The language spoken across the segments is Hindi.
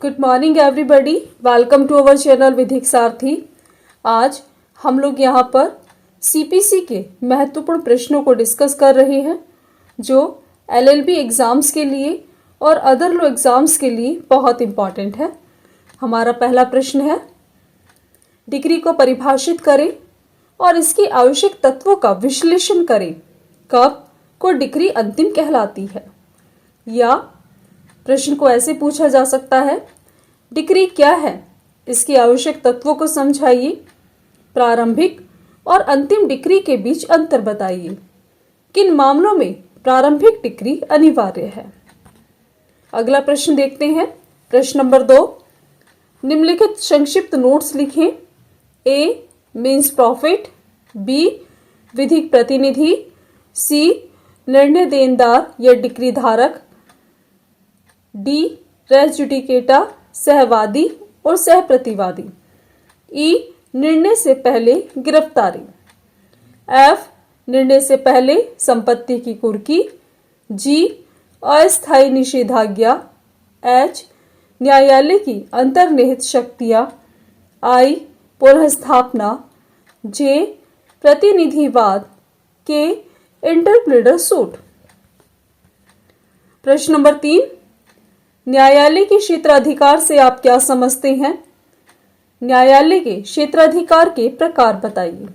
Good morning everybody, welcome to our channel Vidhik Sarthi. आज हम लोग यहाँ पर सीपीसी के महत्वपूर्ण प्रश्नों को डिस्कस कर रहे हैं जो एलएलबी एग्जाम्स के लिए और अदर लो एग्जाम्स के लिए बहुत इम्पॉर्टेंट है। हमारा पहला प्रश्न है, डिग्री को परिभाषित करें और इसके आवश्यक तत्वों का विश्लेषण करें। कब को डिग्री अंतिम कहलाती है? या प्रश्न को ऐसे पूछा जा सकता है, डिग्री क्या है, इसके आवश्यक तत्वों को समझाइए। प्रारंभिक और अंतिम डिग्री के बीच अंतर बताइए। किन मामलों में प्रारंभिक डिग्री अनिवार्य है? अगला प्रश्न देखते हैं। प्रश्न नंबर 2, निम्नलिखित संक्षिप्त नोट्स लिखें। ए मीन्स प्रॉफिट, बी विधिक प्रतिनिधि, सी निर्णय देनदार या डिग्री धारक, डी रेस जुडिकेटा सहवादी और सह प्रतिवादी, ई निर्णय से पहले गिरफ्तारी, एफ निर्णय से पहले संपत्ति की कुर्की, जी अस्थायी निषेधाज्ञा, एच न्यायालय की अंतर्निहित शक्तियां, आई पुनर्स्थापना, जे प्रतिनिधिवाद, के इंटरप्लेडर सूट। प्रश्न नंबर 3, न्यायालय के क्षेत्राधिकार से आप क्या समझते हैं? न्यायालय के क्षेत्राधिकार के प्रकार बताइए।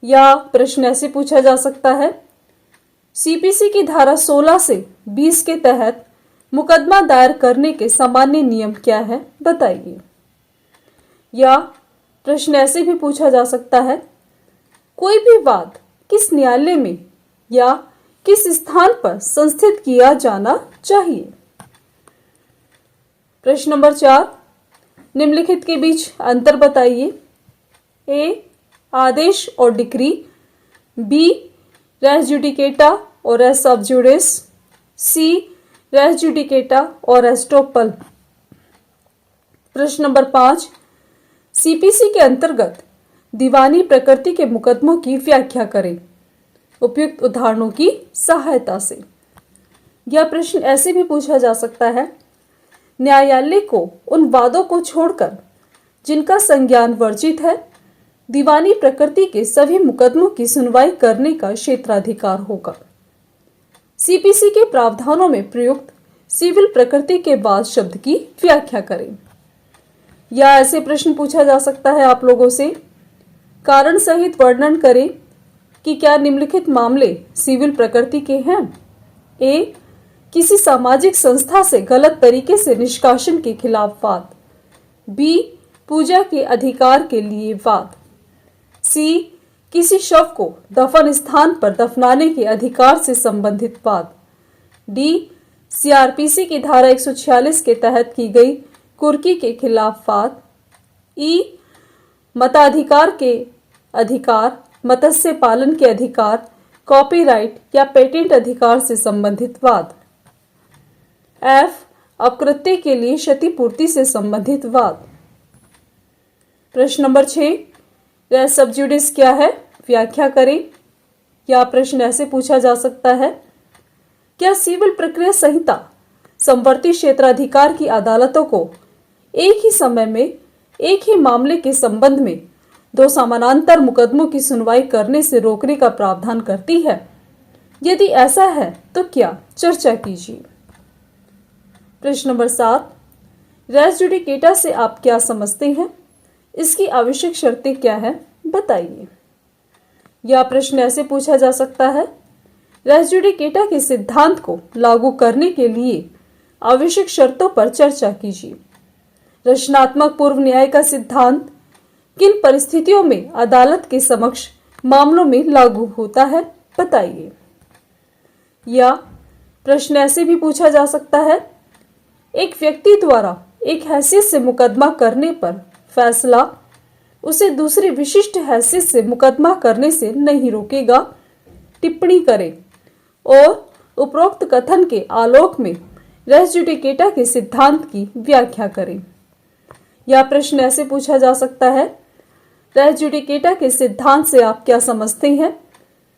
या प्रश्न ऐसे पूछा जा सकता है, सीपीसी की धारा 16 से 20 के तहत मुकदमा दायर करने के सामान्य नियम क्या है, बताइए। या प्रश्न ऐसे भी पूछा जा सकता है, कोई भी वाद किस न्यायालय में या किस स्थान पर संस्थित किया जाना चाहिए? प्रश्न नंबर 4, निम्नलिखित के बीच अंतर बताइए। ए आदेश और डिक्री, बी रेस जुडिकेटा और रेस सब जुडिस, सी रेस जुडिकेटा और एस्टोपल। प्रश्न नंबर 5, सीपीसी के अंतर्गत दीवानी प्रकृति के मुकदमों की व्याख्या करें उपयुक्त उदाहरणों की सहायता से। यह प्रश्न ऐसे भी पूछा जा सकता है, न्यायालय को उन वादों को छोड़कर जिनका संज्ञान वर्जित है दीवानी प्रकृति के सभी मुकदमों की सुनवाई करने का क्षेत्राधिकार होगा। सीपीसी के प्रावधानों में प्रयुक्त सिविल प्रकृति के वाद शब्द की व्याख्या करें। या ऐसे प्रश्न पूछा जा सकता है आप लोगों से, कारण सहित वर्णन करें कि क्या निम्नलिखित मामले सिविल प्रकृति के हैं? ए किसी सामाजिक संस्था से गलत तरीके से निष्कासन के खिलाफ वाद, बी पूजा के अधिकार के लिए वाद, सी किसी शव को दफन स्थान पर दफनाने के अधिकार से संबंधित वाद, डी सीआरपीसी की धारा 146 के तहत की गई कुर्की के खिलाफ वाद, ई मताधिकार के अधिकार, मत्स्य पालन के अधिकार, कॉपीराइट या पेटेंट अधिकार से संबंधित वाद, एफ अपकृत्य के लिए क्षतिपूर्ति से संबंधित वाद। प्रश्न नंबर 6, रेस सब जुडिस क्या है, व्याख्या करें। या प्रश्न ऐसे पूछा जा सकता है, क्या सिविल प्रक्रिया संहिता समवर्ती क्षेत्राधिकार की अदालतों को एक ही समय में एक ही मामले के संबंध में दो समानांतर मुकदमों की सुनवाई करने से रोकने का प्रावधान करती है? यदि ऐसा है तो क्या? चर्चा कीजिए। प्रश्न नंबर 7, रेस जुडिकेटा से आप क्या समझते हैं? इसकी आवश्यक शर्तें क्या है, बताइए। यह प्रश्न ऐसे पूछा जा सकता है, रेस जुडिकेटा के सिद्धांत को लागू करने के लिए आवश्यक शर्तों पर चर्चा कीजिए। रचनात्मक पूर्व न्याय का सिद्धांत किन परिस्थितियों में अदालत के समक्ष मामलों में लागू होता है, बताइए। या प्रश्न ऐसे भी पूछा जा सकता है, एक व्यक्ति द्वारा एक हैसियत से मुकदमा करने पर फैसला उसे दूसरी विशिष्ट हैसियत से मुकदमा करने से नहीं रोकेगा, टिप्पणी करें और उपरोक्त कथन के आलोक में रेस जुडिकेटा के सिद्धांत की व्याख्या करें। यह प्रश्न ऐसे पूछा जा सकता है, रेस जुडिकेटा के सिद्धांत से आप क्या समझते हैं?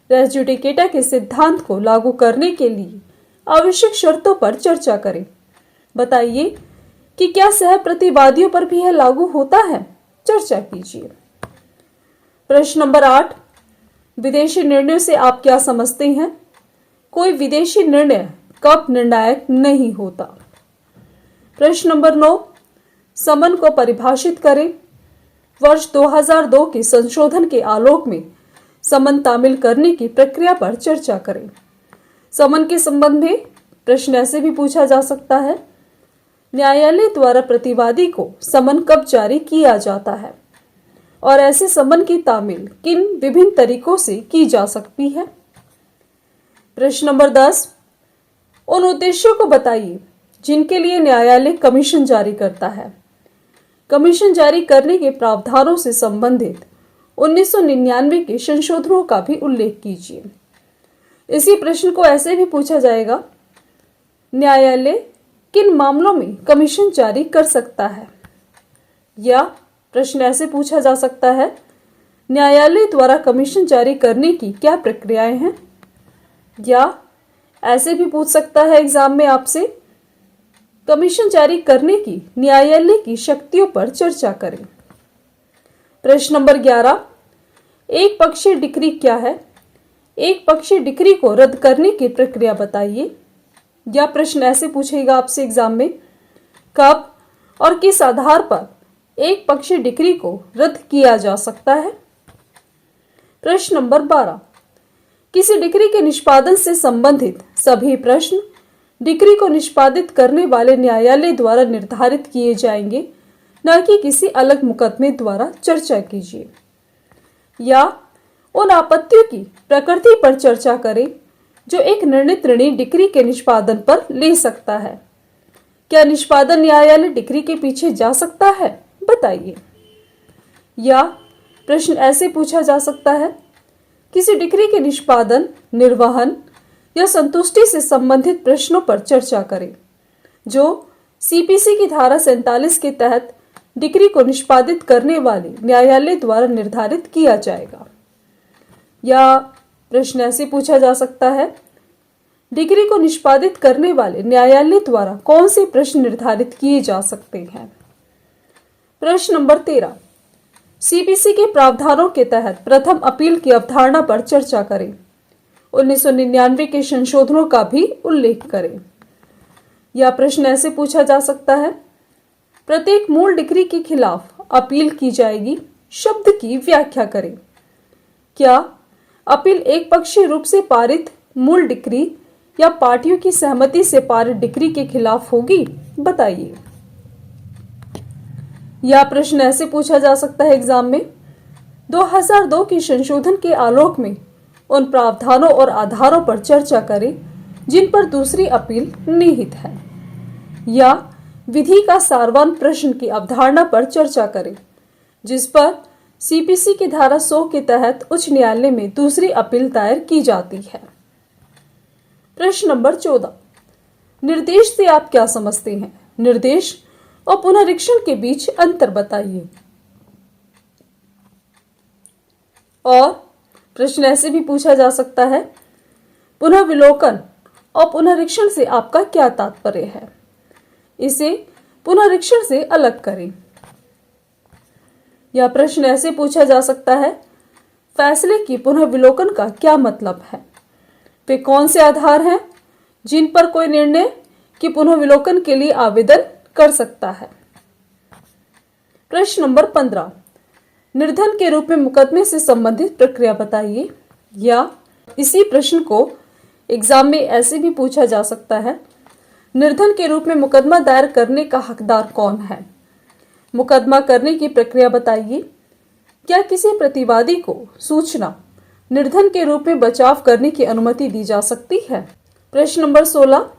रेस जुडिकेटा के सिद्धांत को लागू करने के लिए आवश्यक शर्तों पर चर्चा करें। बताइए कि क्या सह प्रतिवादियों पर भी यह लागू होता है? चर्चा कीजिए। प्रश्न नंबर 8, विदेशी निर्णय से आप क्या समझते हैं? कोई विदेशी निर्णय कब निर्णायक नहीं होता? प्रश्न नंबर 9, समन को परिभाषित करें। वर्ष 2002 के संशोधन के आलोक में समन तामील करने की प्रक्रिया पर चर्चा करें। समन के संबंध में प्रश्न ऐसे भी पूछा जा सकता है, न्यायालय द्वारा प्रतिवादी को समन कब जारी किया जाता है और ऐसे समन की तामील किन विभिन्न तरीकों से की जा सकती है? प्रश्न नंबर 10, उन उद्देश्यों को बताइए जिनके लिए न्यायालय कमीशन जारी करता है। कमीशन जारी करने के प्रावधानों से संबंधित 1999 के संशोधनों का भी उल्लेख कीजिए। इसी प्रश्न को ऐसे भी पूछा जाएगा, न्यायालय किन मामलों में कमीशन जारी कर सकता है? या प्रश्न ऐसे पूछा जा सकता है, न्यायालय द्वारा कमीशन जारी करने की क्या प्रक्रियाएं हैं? या ऐसे भी पूछ सकता है एग्जाम में आपसे, कमीशन जारी करने की न्यायालय की शक्तियों पर चर्चा करें। प्रश्न नंबर 11, एक पक्षीय डिक्री क्या है? एक पक्षीय डिक्री को रद्द करने की प्रक्रिया बताइए। या प्रश्न ऐसे पूछेगा आपसे एग्जाम में, कब और किस आधार पर एक पक्षीय डिक्री को रद्द किया जा सकता है? प्रश्न नंबर 12, किसी डिक्री के निष्पादन से संबंधित सभी प्रश्न डिक्री को निष्पादित करने वाले न्यायालय द्वारा निर्धारित किए जाएंगे, न कि किसी अलग मुकदमे द्वारा। चर्चा कीजिए। या उन आपत्तियों की प्रकृति पर चर्चा करें जो एक निर्णीत ऋणी डिक्री के निष्पादन पर ले सकता है। क्या निष्पादन न्यायालय डिक्री के पीछे जा सकता है? बताइए। या प्रश्न ऐसे पूछा जा सकता है, किसी डिक्री के निष्पादन, निर्वहन या संतुष्टि से संबंधित प्रश्नों पर चर्चा करें जो सीपीसी की धारा 47 के तहत डिक्री को निष्पादित करने वाले न्यायालय द्वारा निर्धारित किया जाएगा। या प्रश्न ऐसे पूछा जा सकता है, डिक्री को निष्पादित करने वाले न्यायालय द्वारा कौन से प्रश्न निर्धारित किए जा सकते हैं? प्रश्न नंबर 13, सीपीसी के प्रावधानों के तहत प्रथम अपील की अवधारणा पर चर्चा करें। 1999 के संशोधनों का भी उल्लेख करें। या प्रश्न ऐसे पूछा जा सकता है, प्रत्येक मूल डिक्री के खिलाफ अपील की जाएगी, शब्द की व्याख्या करें। क्या अपील एक पक्षीय रूप से पारित मूल डिक्री या पार्टियों की सहमति से पारित डिक्री के खिलाफ होगी? बताइए। यह प्रश्न ऐसे पूछा जा सकता है एग्जाम में, 2002 के संशोधन के आलोक में उन प्रावधानों और आधारों पर चर्चा करें जिन पर दूसरी अपील निहित है। या विधि का सारवान प्रश्न की अवधारणा पर चर्चा करें जिस पर सीपीसी की धारा 100 के तहत उच्च न्यायालय में दूसरी अपील दायर की जाती है। प्रश्न नंबर 14, निर्देश से आप क्या समझते हैं? निर्देश और पुनरीक्षण के बीच अंतर बताइए। और प्रश्न ऐसे भी पूछा जा सकता है, पुनर्विलोकन और पुनरीक्षण से आपका क्या तात्पर्य है? इसे पुनरीक्षण से अलग करें। यह प्रश्न ऐसे पूछा जा सकता है, फैसले की पुनर्विलोकन का क्या मतलब है? वे कौन से आधार हैं जिन पर कोई निर्णय की पुनर्विलोकन के लिए आवेदन कर सकता है? प्रश्न नंबर 15, निर्धन के रूप में मुकदमे से संबंधित प्रक्रिया बताइए। या इसी प्रश्न को एग्जाम में ऐसे भी पूछा जा सकता है, निर्धन के रूप में मुकदमा दायर करने का हकदार कौन है? मुकदमा करने की प्रक्रिया बताइए। क्या किसी प्रतिवादी को सूचना निर्धन के रूप में बचाव करने की अनुमति दी जा सकती है? प्रश्न नंबर 16,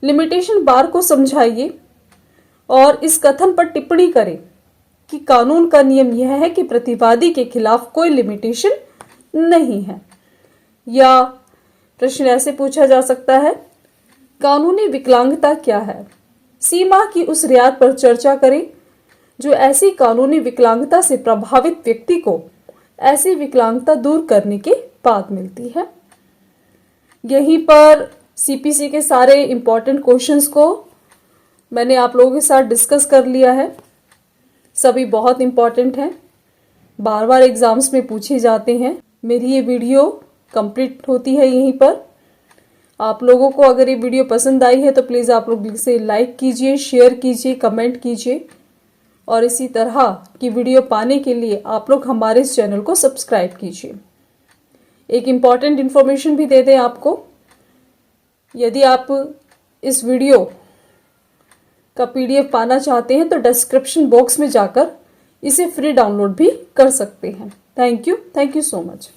लिमिटेशन बार को समझाइए और इस कथन पर टिप्पणी करें कि कानून का नियम यह है कि प्रतिवादी के खिलाफ कोई लिमिटेशन नहीं है। या प्रश्न ऐसे पूछा जा सकता है, कानूनी विकलांगता क्या है? सीमा की उस रियायत पर चर्चा करें जो ऐसी कानूनी विकलांगता से प्रभावित व्यक्ति को ऐसी विकलांगता दूर करने के बाद मिलती है। यहीं पर सीपीसी के सारे इंपॉर्टेंट क्वेश्चंस को मैंने आप लोगों के साथ डिस्कस कर लिया है। सभी बहुत इम्पॉर्टेंट हैं, बार बार एग्जाम्स में पूछे जाते हैं। मेरी ये वीडियो कंप्लीट होती है यहीं पर। आप लोगों को अगर ये वीडियो पसंद आई है तो प्लीज़ आप लोग इसे लाइक कीजिए, शेयर कीजिए, कमेंट कीजिए और इसी तरह की वीडियो पाने के लिए आप लोग हमारे इस चैनल को सब्सक्राइब कीजिए। एक इम्पॉर्टेंट इन्फॉर्मेशन भी दे दें आपको, यदि आप इस वीडियो का PDF पाना चाहते हैं तो डिस्क्रिप्शन बॉक्स में जाकर इसे फ्री डाउनलोड भी कर सकते हैं। Thank you so much.